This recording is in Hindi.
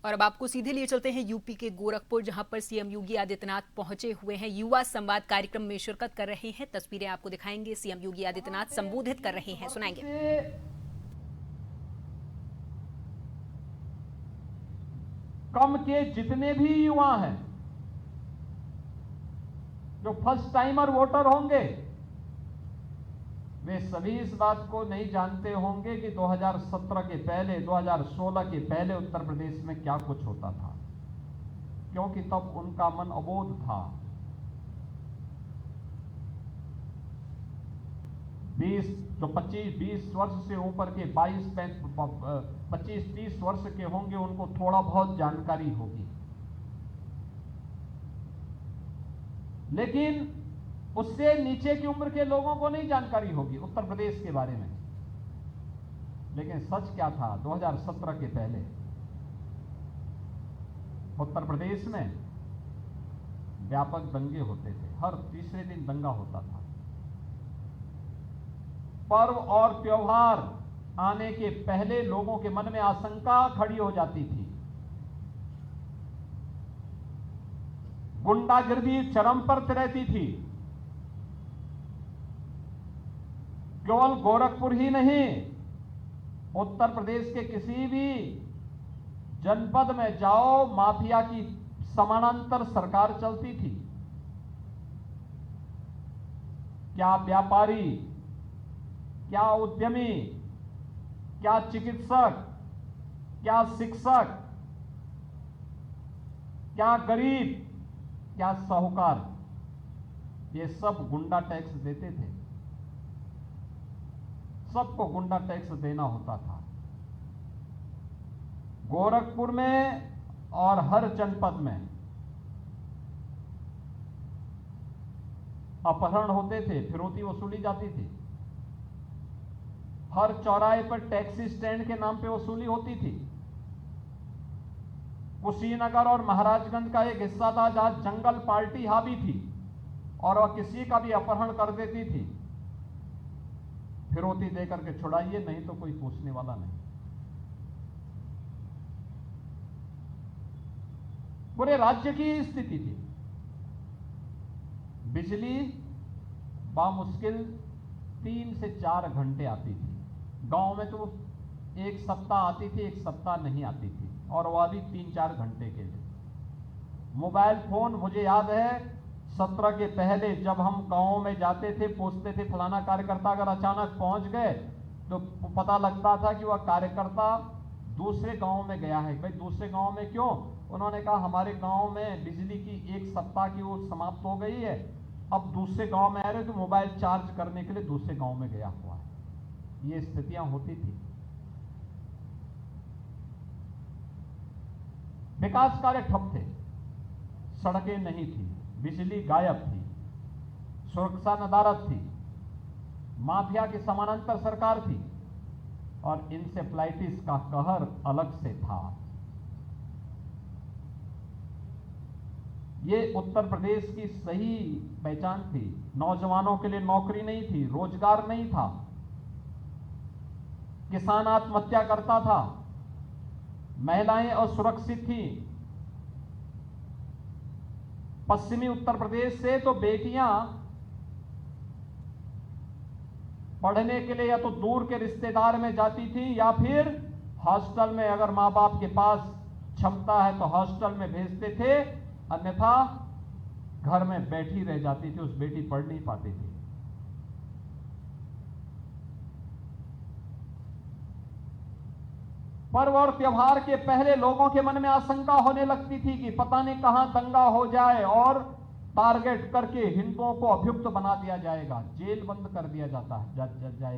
और अब आपको सीधे लिए चलते हैं यूपी के गोरखपुर, जहां पर सीएम योगी आदित्यनाथ पहुंचे हुए हैं। युवा संवाद कार्यक्रम में शिरकत कर रहे हैं। तस्वीरें आपको दिखाएंगे। सीएम योगी आदित्यनाथ संबोधित कर रहे हैं, सुनाएंगे। कम के जितने भी युवा हैं जो फर्स्ट टाइमर वोटर होंगे, वे सभी इस बात को नहीं जानते होंगे कि 2017 के पहले, 2016 के पहले उत्तर प्रदेश में क्या कुछ होता था, क्योंकि तब उनका मन अबोध था। 25-20 वर्ष से ऊपर के 25-30 वर्ष के होंगे, उनको थोड़ा बहुत जानकारी होगी, लेकिन उससे नीचे की उम्र के लोगों को नहीं जानकारी होगी उत्तर प्रदेश के बारे में। लेकिन सच क्या था? 2017 के पहले उत्तर प्रदेश में व्यापक दंगे होते थे। हर तीसरे दिन दंगा होता था। पर्व और त्योहार आने के पहले लोगों के मन में आशंका खड़ी हो जाती थी। गुंडागिर्दी चरम पर रहती थी। केवल गोरखपुर ही नहीं, उत्तर प्रदेश के किसी भी जनपद में जाओ, माफिया की समानांतर सरकार चलती थी। क्या व्यापारी, क्या उद्यमी, क्या चिकित्सक, क्या शिक्षक, क्या गरीब, क्या साहूकार, ये सब गुंडा टैक्स देते थे। सबको गुंडा टैक्स देना होता था। गोरखपुर में और हर जनपद में अपहरण होते थे, फिरौती वसूली जाती थी। हर चौराहे पर टैक्सी स्टैंड के नाम पे वसूली होती थी। कुशीनगर और महाराजगंज का एक हिस्सा था जहां जंगल पार्टी हावी थी और वह किसी का भी अपहरण कर देती थी। फिरौती देकर के छुड़ाइए, नहीं तो कोई पूछने वाला नहीं। पूरे राज्य की स्थिति थी। बिजली बामुश्किल 3 से 4 घंटे आती थी। गांव में तो एक सप्ताह आती थी, एक सप्ताह नहीं आती थी, और वह भी 3-4 घंटे के लिए। मोबाइल फोन, मुझे याद है 17 के पहले जब हम गांव में जाते थे, पूछते थे फलाना कार्यकर्ता अगर अचानक पहुंच गए तो पता लगता था कि वह कार्यकर्ता दूसरे गांव में गया है। भाई दूसरे गांव में क्यों? उन्होंने कहा हमारे गांव में बिजली की 1 सप्ताह की वो समाप्त हो गई है, अब दूसरे गांव में आ रहे तो मोबाइल चार्ज करने के लिए दूसरे गांव में गया हुआ है। ये स्थितियां होती थी। विकास कार्य ठप थे, सड़कें नहीं थी, बिजली गायब थी, सुरक्षा नदारद थी, माफिया की समानांतर सरकार थी, और इंसेफ्लाइटिस का कहर अलग से था। ये उत्तर प्रदेश की सही पहचान थी। नौजवानों के लिए नौकरी नहीं थी, रोजगार नहीं था, किसान आत्महत्या करता था, महिलाएं असुरक्षित थी। पश्चिमी उत्तर प्रदेश से तो बेटियां पढ़ने के लिए या तो दूर के रिश्तेदार में जाती थी, या फिर हॉस्टल में, अगर मां बाप के पास क्षमता है तो हॉस्टल में भेजते थे, अन्यथा घर में बैठी रह जाती थी। उस बेटी पढ़ नहीं पाती थी। पर्व और त्योहार के पहले लोगों के मन में आशंका होने लगती थी कि पता नहीं कहां दंगा हो जाए और टारगेट करके हिंदुओं को अभियुक्त बना दिया जाएगा, जेल बंद कर दिया जाएगा।